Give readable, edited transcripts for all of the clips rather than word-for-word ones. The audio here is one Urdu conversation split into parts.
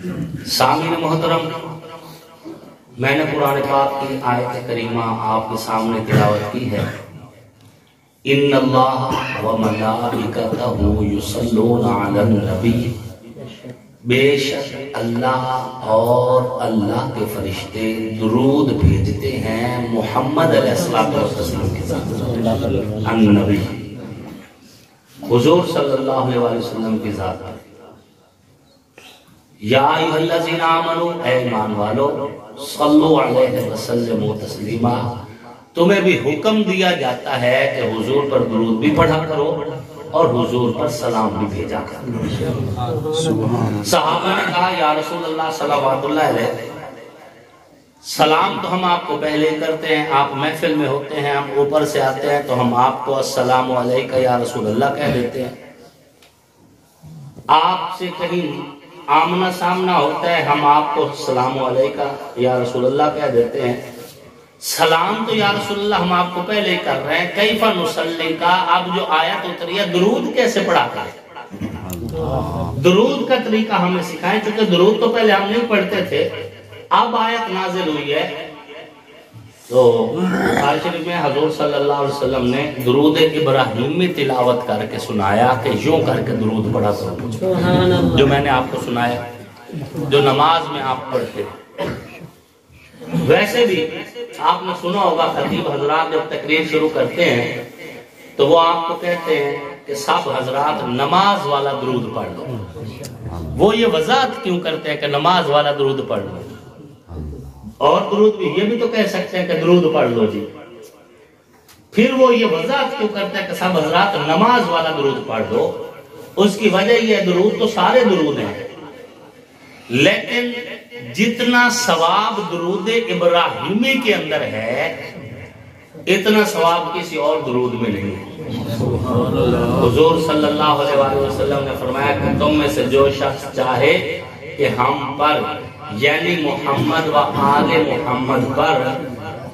سامعین محترم، میں نے قرآن پاک کی آیت کریمہ آپ کے سامنے تلاوت کی ہے۔ ان اللہ و ملائکتہ یصلون علی النبی، بے شک اللہ اور اللہ کے فرشتے درود بھیجتے ہیں محمد علیہ السلام کے ذات، النبی حضور صلی اللہ علیہ وسلم کی ذات۔ یا ایھا الذین آمنوا، اے ایمان والو، صلو علیہ وسلم تسلیما، تمہیں بھی حکم دیا جاتا ہے کہ حضور پر درود بھی پڑھا کرو اور حضور پر سلام بھی بھیجا کرو۔ صحابہ نے کہا یا رسول اللہ صلوات اللہ علیہ، سلام تو ہم آپ کو پہلے کرتے ہیں، آپ محفل میں ہوتے ہیں، ہم اوپر سے آتے ہیں تو ہم آپ کو السلام علیکہ یا رسول اللہ کہہ دیتے ہیں۔ آپ سے کہیں آمنا سامنا ہوتا ہے، ہم آپ کو السلام علیکہ یا رسول اللہ کہہ دیتے ہیں۔ سلام تو یا رسول اللہ ہم آپ کو پہلے کر رہے ہیں، کیف نصلی کا اب جو آیت اتری ہے درود کیسے پڑھا کریں، درود کا طریقہ ہمیں سکھائیں، چونکہ درود تو پہلے ہم نہیں پڑھتے تھے، اب آیت نازل ہوئی ہے تو بخاری شریف میں حضور صلی اللہ علیہ وسلم نے درود ابراہیمی تلاوت کر کے سنایا کہ یوں کر کے درود پڑھا کرو، جو میں نے آپ کو سنایا، جو نماز میں آپ پڑھتے۔ ویسے بھی آپ نے سنا ہوگا خطیب حضرات جب تقریر شروع کرتے ہیں تو وہ آپ کو کہتے ہیں کہ سب حضرات نماز والا درود پڑھ لو۔ وہ یہ وضاحت کیوں کرتے ہیں کہ نماز والا درود پڑھ لو، اور درود بھی یہ بھی تو کہہ سکتے ہیں کہ درود پڑھ لو جی، پھر وہ یہ وضاحت کیوں کرتے ہیں کہ سب حضرات نماز والا درود پڑھ لو؟ اس کی وجہ یہ درود تو سارے درود ہیں، لیکن جتنا ثواب درود ابراہیمی کے اندر ہے اتنا ثواب کسی اور درود میں نہیں ہے۔ حضور صلی اللہ علیہ وآلہ وسلم نے فرمایا کہ تم میں سے جو شخص چاہے کہ ہم پر یعنی محمد و آل محمد پر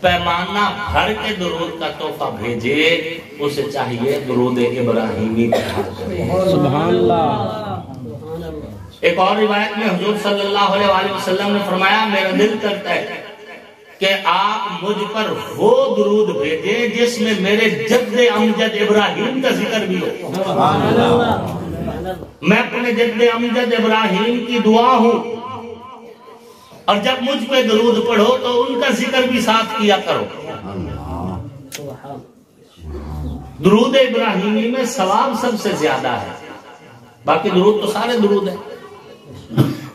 پیمانہ بھر کے درود کا تحفہ بھیجے، اسے چاہیے درود ابراہیمی پڑھا کرے۔ سبحان اللہ۔ ایک اور روایت میں حضور صلی اللہ علیہ وآلہ وسلم نے فرمایا میرا دل کرتا ہے کہ آپ مجھ پر وہ درود بھیجیں جس میں میرے جد امجد ابراہیم کا ذکر بھی ہو۔ میں اپنے جد امجد ابراہیم کی دعا ہوں، اور جب مجھ پہ درود پڑھو تو ان کا ذکر بھی ساتھ کیا کرو۔ درود ابراہیمی میں ثواب سب سے زیادہ ہے، باقی درود تو سارے درود ہیں۔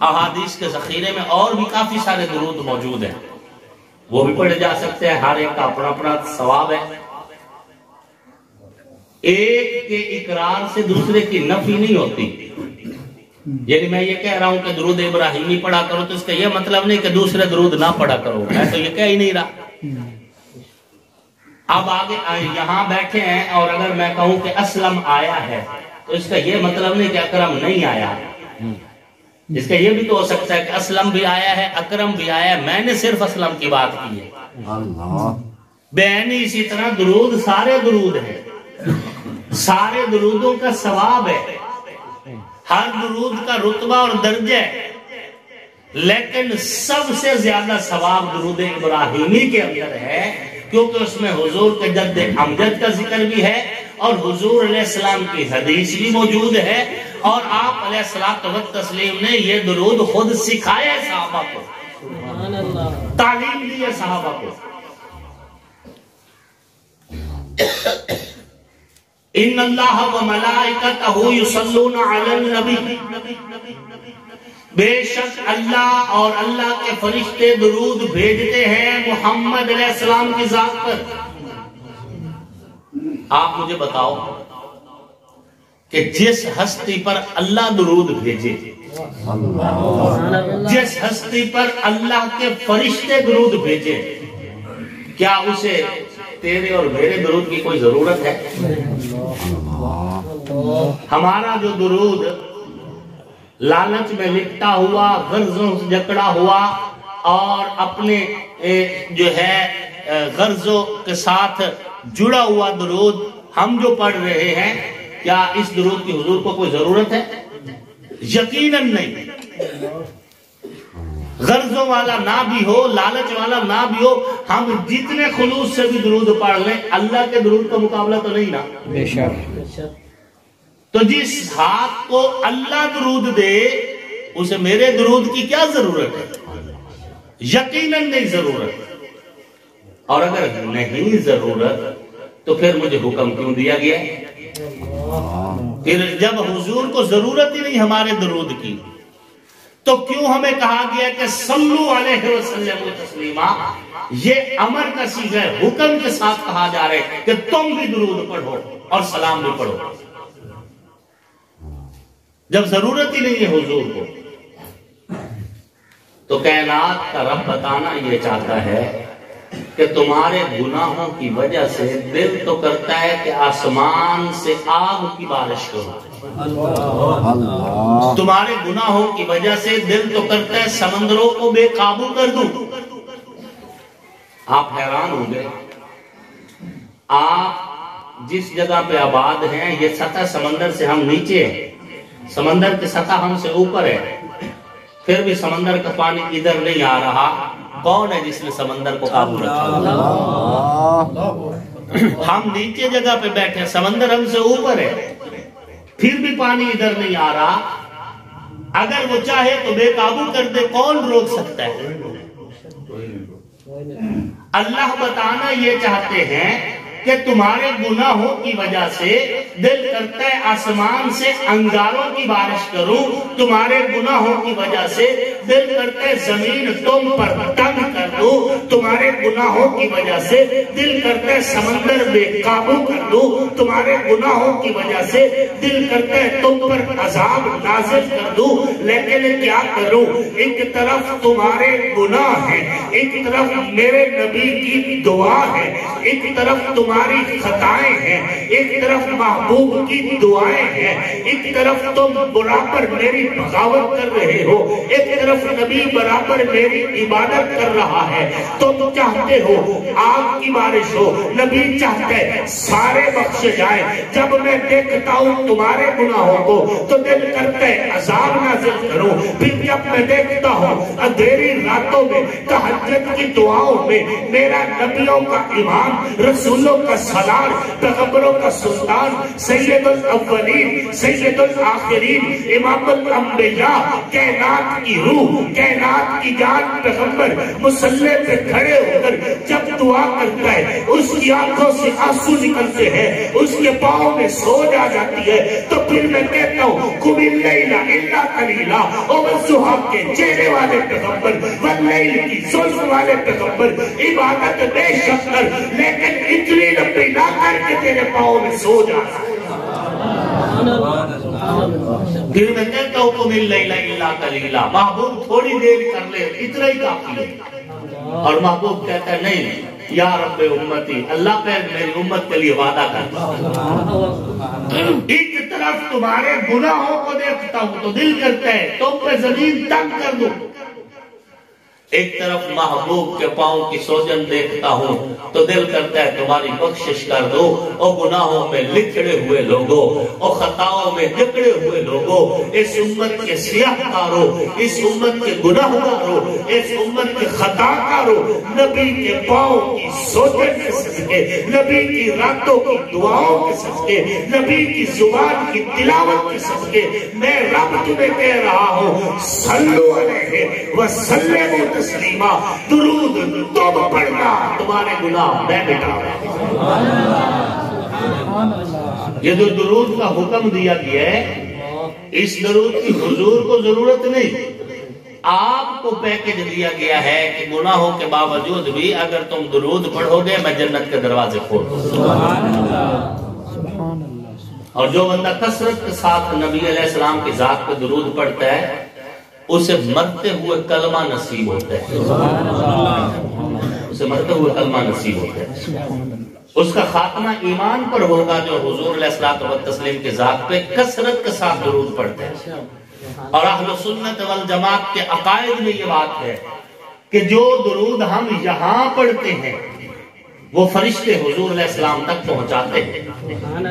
احادیث کے ذخیرے میں اور بھی کافی سارے درود موجود ہیں، وہ بھی پڑھے جا سکتے ہیں، ہر ایک کا اپنا اپنا ثواب ہے۔ ایک کے اقرار سے دوسرے کی نفی نہیں ہوتی، یعنی میں یہ کہہ رہا ہوں کہ درود ابراہیمی پڑھا کرو تو اس کا یہ مطلب نہیں کہ دوسرے درود نہ پڑھا کرو، میں تو یہ کہہ ہی نہیں رہا۔ اب آگے یہاں بیٹھے ہیں اور اگر میں کہوں کہ اسلم آیا ہے تو اس کا یہ مطلب نہیں کہ اکرم نہیں آیا، اس کا یہ بھی تو ہو سکتا ہے کہ اسلم بھی آیا ہے، اکرم بھی آیا ہے، میں نے صرف اسلم کی بات کی ہے۔ بینی اسی طرح درود سارے درود ہیں، سارے درودوں کا ثواب ہے، ہر درود کا رتبہ اور درجہ ہے، لیکن سب سے زیادہ ثواب درود ابراہیمی کے اندر ہے، کیونکہ اس میں حضور کے جد امجد کا ذکر بھی ہے اور حضور علیہ السلام کی حدیث بھی موجود ہے، اور آپ علیہ السلام والتسلیم نے یہ درود خود سکھایا ہے صحابہ کو، تعلیم دی ہے صحابہ کو۔ ان اللہ و ملائکتہ یصلون علی النبی، بے شک اللہ اور اللہ کے فرشتے درود بھیجتے ہیں محمد علیہ السلام کی ذات پر۔ آپ مجھے بتاؤ کہ جس ہستی پر اللہ درود بھیجے، جس ہستی پر اللہ کے فرشتے درود بھیجے، کیا اسے تیرے اور میرے درود کی کوئی ضرورت ہے؟ ہمارا جو درود لالچ میں لپٹا ہوا، غرضوں سے جکڑا ہوا اور اپنے جو ہے غرضوں کے ساتھ جڑا ہوا درود ہم جو پڑھ رہے ہیں، کیا اس درود کی حضور کو کوئی ضرورت ہے؟ یقیناً نہیں۔ غرضوں والا نہ بھی ہو، لالچ والا نہ بھی ہو، ہم جتنے خلوص سے بھی درود پڑھ لیں، اللہ کے درود کا مقابلہ تو نہیں نا؟ بے شک۔ تو جس ہاتھ کو اللہ درود دے اسے میرے درود کی کیا ضرورت ہے؟ یقیناً نہیں ضرورت۔ اور اگر نہیں ضرورت تو پھر مجھے حکم کیوں دیا گیا؟ پھر جب حضور کو ضرورت ہی نہیں ہمارے درود کی تو کیوں ہمیں کہا گیا کہ صلو علیہ وسلم تسلیما؟ یہ امر کا صیغہ ہے، حکم کے ساتھ کہا جا رہا ہے کہ تم بھی درود پڑھو اور سلام بھی پڑھو، جب ضرورت ہی نہیں ہے حضور کو۔ تو کائنات کا رب بتانا یہ چاہتا ہے کہ تمہارے گناہوں کی وجہ سے دل تو کرتا ہے کہ آسمان سے آگ کی بارش کرو، تمہارے گناہوں کی وجہ سے دل تو کرتا ہے سمندروں کو بے قابو کر دوں۔ آپ حیران ہوں گے، آپ جس جگہ پہ آباد ہیں یہ سطح سمندر سے ہم نیچے ہیں، سمندر کی سطح ہم سے اوپر ہے، پھر بھی سمندر کا پانی ادھر نہیں آ رہا۔ کون ہے جس نے سمندر کو قابو رکھا؟ ہم نیچے جگہ پہ بیٹھے، سمندر ہم سے اوپر ہے، پھر بھی پانی ادھر نہیں آ رہا۔ اگر وہ چاہے تو بے قابو کر دے، کون روک سکتا ہے؟ اللہ بتانا یہ چاہتے ہیں کہ تمہارے گناہوں کی وجہ سے دل کرتا ہے آسمان سے انگاروں کی بارش کروں، تمہارے گناہوں کی وجہ سے دل کرتا ہے زمین تم پر تنگ کر دوں، تمہارے گناہوں کی وجہ سے دل کرتا ہے سمندر بے قابو کر دوں، تمہارے گناہوں کی وجہ سے دل کرتا ہے تم پر عذاب نازل کر دوں۔ لیکن کیا کروں؟ ایک طرف تمہارے گناہ ہیں، ایک طرف میرے نبی کی دعا ہے، ایک طرف تمہاری خطائیں ہیں، ایک طرف محبوب کی دعائیں ہیں، ایک طرف تم برابر میری بغاوت کر رہے ہو، ایک طرف نبی برابر میری عبادت کر رہا ہے۔ تم چاہتے ہو آگ کی بارش ہو، نبی چاہتے ہیں سارے بخشے جائیں۔ جب میں دیکھتا ہوں تمہارے گناہوں کو تو دل کرتا ہے عذاب نازل کروں، پھر جب میں دیکھتا ہوں اندھیری راتوں میں تہجد کی دعاؤں میں میرا نبیوں کا امام، رسولوں کا سالار، پیغمبروں کا سلطان، سید الاولین سید الآخرین، امام الانبیاء، کائنات کی روح، کائنات کی جان پیغمبر مصلی پہ کھڑے ہو کر جب دعا کرتا ہے، اس کی آنکھوں سے آنسو نکلتے ہیں، اس کے پاؤں میں سوج آ جاتی ہے، تو پھر میں کہتا ہوں قم اللیل الا قلیلا، او والضحی کے چہرے والے پیغمبر، واللیل کی زلف والے پیغمبر، عبادت بے شک کر، لیکن اتنی لمبی نہ کر کے تیرے پاؤں میں سو جا۔ پھر میں کہتا ہوں قم اللیل الا قلیلا، محبوب تھوڑی دیر کر لے، اتنا ہی کافی ہے۔ اور محبوب کہتا ہے نہیں یا رب امتی، اللہ پہ میری امت کے لیے وعدہ کرتا ہوں۔ ایک طرف تمہارے گناہوں کو دیکھتا ہوں تو دل کرتا ہے تم پہ زمین تنگ کر دوں، ایک طرف محبوب کے پاؤں کی سوجن دیکھتا ہوں تو دل کرتا ہے تمہاری بخشش کر دو۔ او گناہوں میں لکھڑے ہوئے لوگوں، او خطاؤں میں جکڑے ہوئے لوگوں، اس امت کے سیاہ کاروں، اس امت کے گناہ کاروں، اس امت کے خطا کاروں، نبی کے پاؤں کی سوجن کے صدقے، نبی کی راتوں کی دعاؤں کے صدقے، نبی کی زبان کی تلاوت کے صدقے، میں رب تمہیں کہہ رہا ہوں صلو علیہ وسلموا تسلیما، درود تم پڑھنا، تمہارے گناہ میں مٹا۔ یہ جو درود کا حکم دیا گیا ہے، اس درود کی حضور کو ضرورت نہیں، آپ کو پیکج دیا گیا ہے کہ گناہوں کے باوجود بھی اگر تم درود پڑھو گے میں جنت کے دروازے کھول دوں۔ اور جو بندہ کثرت کے ساتھ نبی علیہ السلام کی ذات پہ درود پڑھتا ہے اسے مرتے ہوئے کلمہ نصیب ہوتا ہے، اسے مرتے ہوئے کلمہ نصیب ہوتا ہے۔ اس کا خاتمہ ایمان پر ہوگا جو حضور علیہ الصلوۃ والتسلیم کی ذات پہ کثرت کے ساتھ درود پڑھتے ہیں۔ اور اہل سنت والجماعت کے عقائد میں یہ بات ہے کہ جو درود ہم یہاں پڑھتے ہیں وہ فرشتے حضور علیہ السلام تک پہنچاتے ہیں۔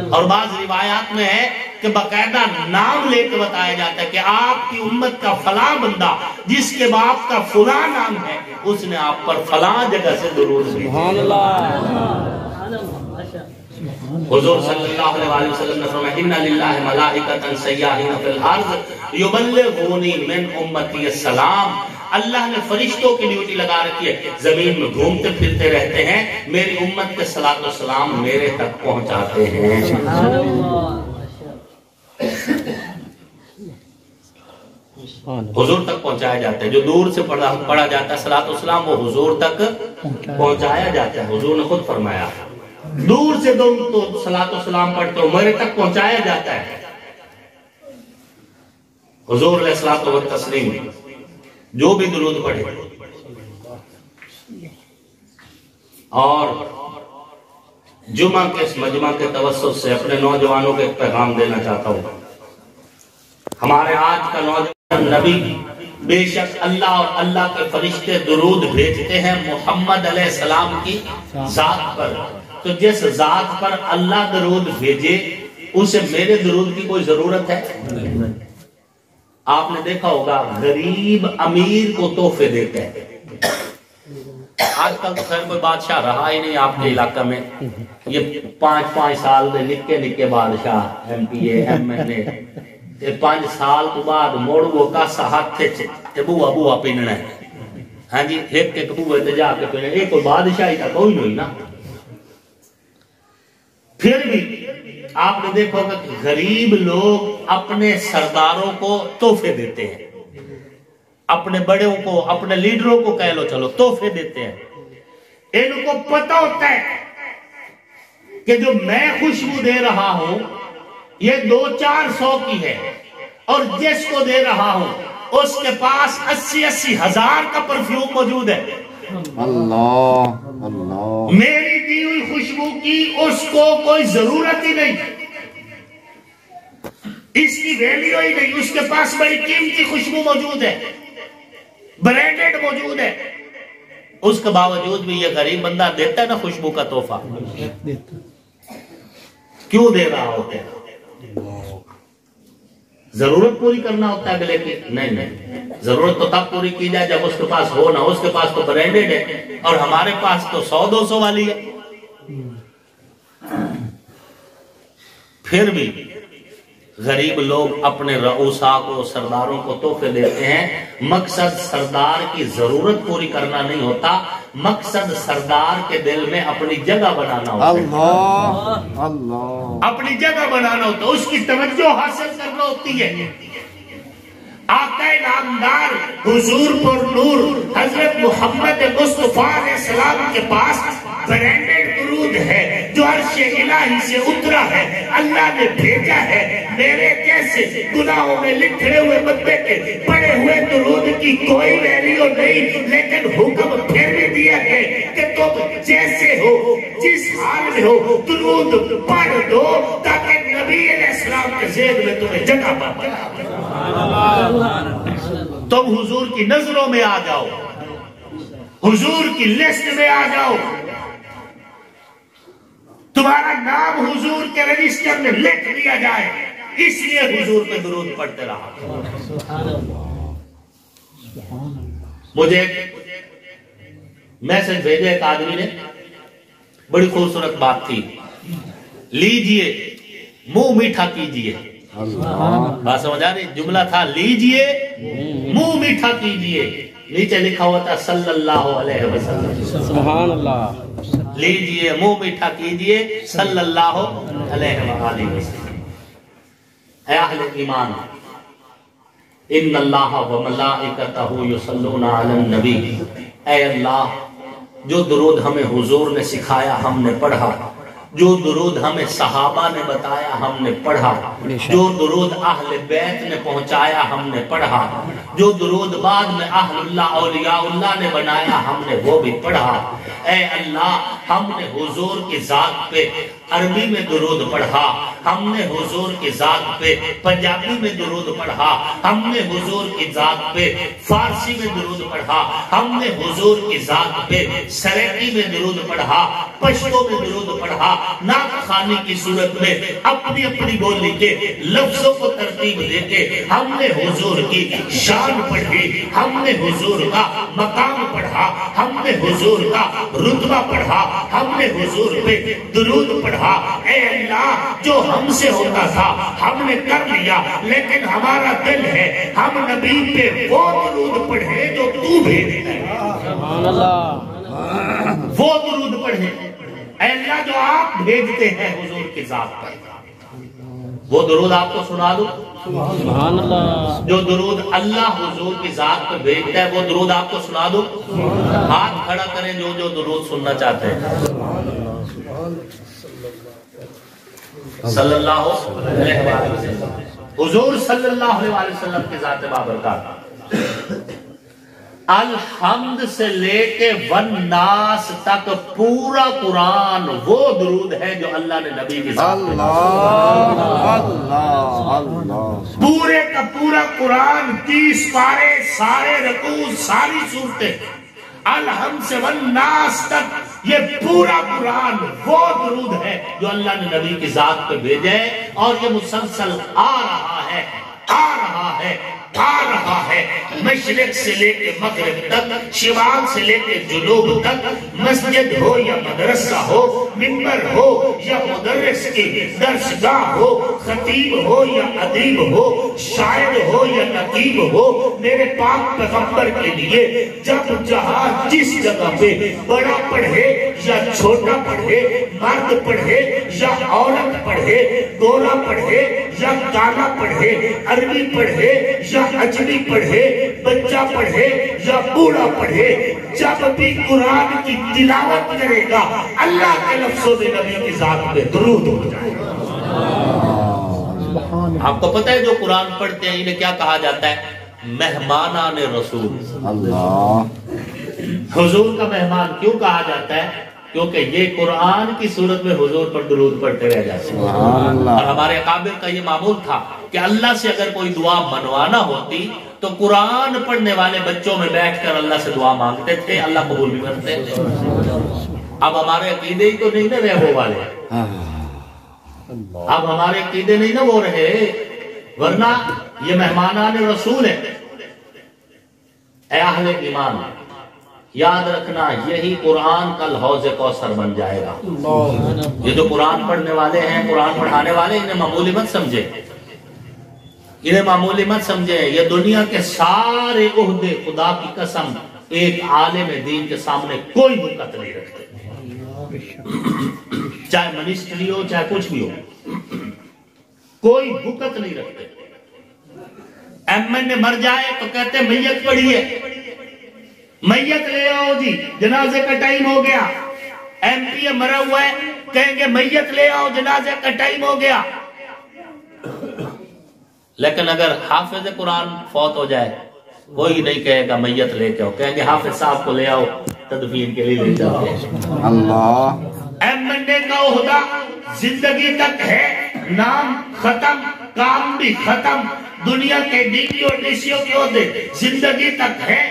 اور بعض روایات میں ہے کہ کہ باقاعدہ نام لے کے بتایا جاتا ہے کہ آپ کی امت کا فلاں بندہ جس کے باپ کا فلاں نام ہے اس نے آپ پر فلاں جگہ سے درود بھیجا۔ سبحان اللہ۔ حضور صلی اللہ علیہ وسلم نے فرمایا ان للہ ملائکۃ سیاحین فی الارض یبلغونی من امتی السلام، اللہ نے فرشتوں کی ڈیوٹی لگا رکھی ہے، زمین میں گھومتے پھرتے رہتے ہیں، میری امت کے صلاۃ و سلام میرے تک پہنچاتے ہیں۔ حضور تک پہنچایا جاتا ہے، جو دور سے پڑھا جاتا ہے صلاۃ و سلام وہ حضور تک پہنچایا جاتا ہے۔ حضور نے خود فرمایا دور سے تم تو صلاۃ و سلام پڑھتے ہو، میرے تک پہنچایا جاتا ہے۔ حضور علیہ الصلوۃ والتسلیم جو بھی درود پڑھے اور جمعہ کے اس مجمع کے توسط سے اپنے نوجوانوں کو ایک پیغام دینا چاہتا ہوں۔ ہمارے آج کا نوجوان نبی بے شک اللہ اور اللہ کے فرشتے درود بھیجتے ہیں محمد علیہ السلام کی ذات پر، تو جس ذات پر اللہ درود بھیجے اسے میرے درود کی کوئی ضرورت ہے؟ آپ نے دیکھا ہوگا غریب امیر کو تحفے دیتے ہیں۔ آج کل تو خیر کوئی بادشاہ رہا ہی نہیں آپ کے علاقہ میں، یہ 5 سال میں نکے نکے بادشاہ M P A M N A 5 سال تو بعد موڑو کا ساتھ تھے بوا بوا پیننا ہے، ہاں جی ایک بوے تے جا کے پیننا، یہ کوئی بادشاہی کا کوئی نہیں نا۔ پھر بھی آپ نے دیکھو کہ غریب لوگ اپنے سرداروں کو تحفے دیتے ہیں، اپنے بڑوں کو اپنے لیڈروں کو کہہ لو چلو تحفے دیتے ہیں۔ ان کو پتہ ہوتا ہے کہ جو میں خوشبو دے رہا ہوں یہ 200-400 کی ہے اور جس کو دے رہا ہوں اس کے پاس 80-80 ہزار کا پرفیوم موجود ہے۔ اللہ اللہ، میری دی ہوئی خوشبو کی اس کو کوئی ضرورت ہی نہیں، اس کی ویلیو ہی نہیں، اس کے پاس بڑی قیمتی خوشبو موجود ہے، برانڈڈ موجود ہے، اس کے باوجود بھی یہ غریب بندہ دیتا ہے نا خوشبو کا تحفہ، کیوں دے رہا ہوتا ہے؟ ضرورت پوری کرنا ہوتا ہے اگلے کی؟ نہیں، ضرورت تو تب پوری کی جائے جب اس کے پاس ہو، نہ اس کے پاس تو برانڈڈ ہے اور ہمارے پاس تو 100-200 والی ہے۔ پھر بھی غریب لوگ اپنے رؤسا کو سرداروں کو تحفے دیتے ہیں، مقصد سردار کی ضرورت پوری کرنا نہیں ہوتا، مقصد سردار کے دل میں اپنی جگہ بنانا ہوتا ہے، اللہ اللہ، اپنی جگہ بنانا ہوتا ہے، اس کی توجہ حاصل کرنا ہوتی ہے۔ آقا نامدار حضور پر نور حضرت محمد مصطفیٰ علیہ السلام کے پاس برانڈڈ درود ہے جو عرش الہی سے اترا ہے، اللہ نے بھیجا ہے، میرے جیسے گناہوں میں لکھے ہوئے بندے کے پڑے ہوئے درود کی کوئی ویلیو نہیں، لیکن حکم پھر بھی دیا ہے کہ تم جیسے ہو جس حال میں ہو درود پڑھ دو تاکہ نبی علیہ السلام کے ذہن میں تمہیں جگہ پائے، تم حضور کی نظروں میں آ جاؤ، حضور کی لسٹ میں آ جاؤ، تمہارا نام حضور کے رجسٹر میں لکھ دیا جائے، اس لیے حضور پہ درود پڑھتے رہا۔ مجھے میسج بھیجے ایک آدمی نے، بڑی خوبصورت بات تھی، لیجئے منہ میٹھا کیجئے، بات سمجھ آ رہی؟ جملہ تھا لیجئے منہ میٹھا کیجئے، نیچے لکھا ہوا تھا صلی اللہ علیہ وسلم، سبحان اللہ، لیجئے منہ میٹھا کیجئے صلی اللہ علیہ وآلہ وسلم۔ اے اہل ایمان، ان اللہ و ملائکتہ یصلون علی النبی، اے اللہ جو درود ہمیں حضور نے سکھایا ہم نے پڑھا، جو درود ہمیں صحابہ نے بتایا ہم نے پڑھا، جو درود اہل بیت نے پہنچایا ہم نے پڑھا، جو درود بعد میں اہل اللہ اولیاء اللہ نے بنایا ہم نے وہ بھی پڑھا۔ اے اللہ ہم نے حضور کی ذات پہ عربی میں درود پڑھا، ہم نے حضور کی ذات پہ پنجابی میں درود پڑھا، ہم نے حضور کی ذات پہ فارسی میں درود پڑھا، ہم نے حضور کی ذات پہ سریکی میں درود پڑھا، پشتو میں درود پڑھا، نعت خوانی کی صورت میں اپنی اپنی بولی کے لفظوں کو ترتیب دے کے ہم نے حضور کی شان پڑھی، ہم نے حضور کا مقام پڑھا، ہم نے حضور کا رتبہ پڑھا، ہم نے حضور پہ درود پڑھا۔ اے اللہ، جو ہم سے ہوتا تھا ہم نے کر لیا، لیکن ہمارا دل ہے ہم نبی پہ وہ درود پڑھے جو تو بھیجتا ہے، سبحان اللہ، وہ درود پڑھے اے اللہ جو آپ بھیجتے ہیں حضور کی ذات پر۔ وہ درود آپ کو سنا دوں، سبحان اللہ، جو درود اللہ حضور کی ذات پر بھیجتا ہے وہ درود آپ کو سنا دوں۔ ہاتھ کھڑا کریں جو جو درود سننا چاہتے ہیں۔ صلی اللہ علیہ وسلم، حضور صلی اللہ علیہ وسلم کی ذات بابرکات، الحمد سے لے کے والناس تک پورا قرآن وہ درود ہے جو اللہ نے نبی کی ذات پہ اللہ، پورے کا پورا قرآن 30 پارے، سارے رکوع، ساری صورتیں، الحمد سے والناس تک یہ پورا قرآن وہ درود ہے جو اللہ نے نبی کی ذات پہ بھیجے، اور یہ مسلسل آ رہا ہے، آ رہا ہے، آ رہا ہے، مشرق سے لے کے مغرب تک، شمال سے لے کے جنوب تک، مسجد ہو یا مدرسہ ہو، منبر ہو یا مدرس کی درسگاہ ہو، خطیب ہو یا ادیب ہو، شاعر ہو یا نقیب ہو، میرے پاک پیغمبر کے لیے جب جہاں جس جگہ پہ بڑا پڑھے یا چھوٹا پڑھے، مرد پڑھے یا عورت پڑھے، گورا پڑھے یا کالا پڑھے، عربی پڑھے یا اجمی پڑھے، بچہ پڑھے یا بوڑھا پڑھے، جب بھی قرآن کی تلاوت کرے گا اللہ کے لفظوں میں نبی کی ذات پہ درود ہو جائے گا۔ آپ کو پتہ ہے جو قرآن پڑھتے ہیں انہیں کیا کہا جاتا ہے؟ مہمانان رسول۔ اللہ، حضور کا مہمان کیوں کہا جاتا ہے؟ کیونکہ یہ قرآن کی صورت میں حضور پر درود پڑھتے رہ جاتے ہیں۔ اور ہمارے اکابر کا یہ معمول تھا کہ اللہ سے اگر کوئی دعا منوانا ہوتی تو قرآن پڑھنے والے بچوں میں بیٹھ کر اللہ سے دعا مانگتے تھے، اللہ قبول بھی کرتے تھے۔ اب ہمارے عقیدے ہی تو نہیں نہ رہے وہ والے، اب ہمارے عقیدے نہیں نہ وہ رہے، ورنہ یہ مہمانان رسول ہیں۔ اے اہل ایمان، یاد رکھنا یہی قرآن کل حوض کوثر بن جائے گا۔ یہ جو قرآن پڑھنے والے ہیں، قرآن پڑھانے والے، انہیں معمولی مت سمجھے، انہیں معمولی مت سمجھے۔ یہ دنیا کے سارے عہدے خدا کی قسم ایک عالم دین کے سامنے کوئی حقت نہیں رکھتے، چاہے منسٹری ہو چاہے کچھ بھی ہو، کوئی حقت نہیں رکھتے۔ ایم این اے مر جائے تو کہتے میت پڑھیے، میت لے آؤ جی، جنازے کا ٹائم ہو گیا۔ ایم پی اے مرا ہوا ہے، کہیں گے میت لے آؤ، جنازے کا ٹائم ہو گیا۔ لیکن اگر حافظ قرآن فوت ہو جائے کوئی نہیں کہے گا میت لے کے آؤ، کہیں گے حافظ صاحب کو لے آؤ تدفین کے لیے لے جاؤ۔ اللہ، ایم این اے کا عہدہ زندگی تک ہے، نام ختم، کام بھی ختم۔ دنیا کے ڈی پی اور ڈی سی او کے عہدے زندگی تک ہے،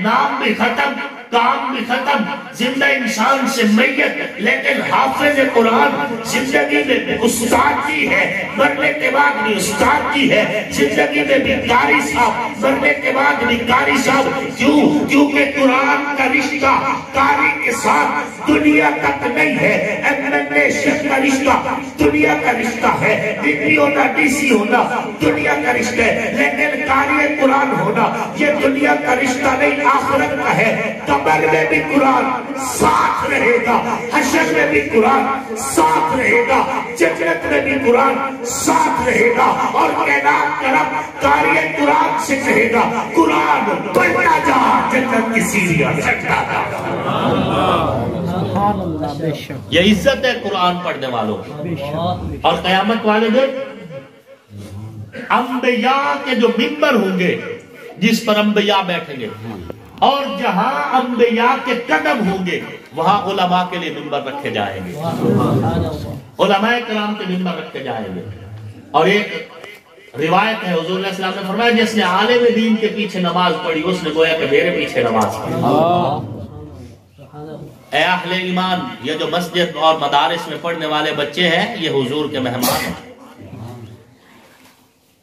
نام بھی ختم، کام بھی ختم، زندہ انسان سے میت۔ لیکن حافظ قرآن زندگی میں استاد کی ہے، مرنے کے بعد بھی استاد کی ہے، زندگی میں بھی قاری صاحب، مرنے کے بعد بھی قاری صاحب۔ کیوں؟ کیونکہ قرآن کا رشتہ قاری کے ساتھ دنیا تک نہیں ہے، ایڈمنسٹریشن کا رشتہ دنیا کا رشتہ ہے، ڈی پی ہونا، ڈی سی ہونا دنیا کا رشتہ ہے، لیکن قاری قرآن ہونا یہ دنیا کا رشتہ نہیں، آخرت کا ہے۔ قبر میں بھی قرآن ساتھ رہے گا، حشر میں بھی قرآن ساتھ رہے گا، جنت میں بھی قرآن ساتھ رہے گا، اور کائنات کا رب قاری قرآن سے کہے گا قرآن پڑھتا جا، جنت کی سیڑھیاں چڑھتا جا۔ یہ عزت ہے قرآن پڑھنے والوں کی۔ اور قیامت والے دن انبیاء کے جو منبر ہوں گے جس پر انبیاء بیٹھیں گے، اور جہاں انبیاء کے قدم ہوں گے وہاں علماء کے لیے منبر رکھے جائیں گے، علماء کرام کے منبر رکھے جائیں گے۔ اور ایک روایت ہے حضور علیہ السلام نے فرمایا جس نے عالم دین کے پیچھے نماز پڑھی اس نے گویا کہ میرے پیچھے نماز پڑھی۔ اے اہل ایمان، یہ جو مسجد اور مدارس میں پڑھنے والے بچے ہیں یہ حضور کے مہمان ہیں،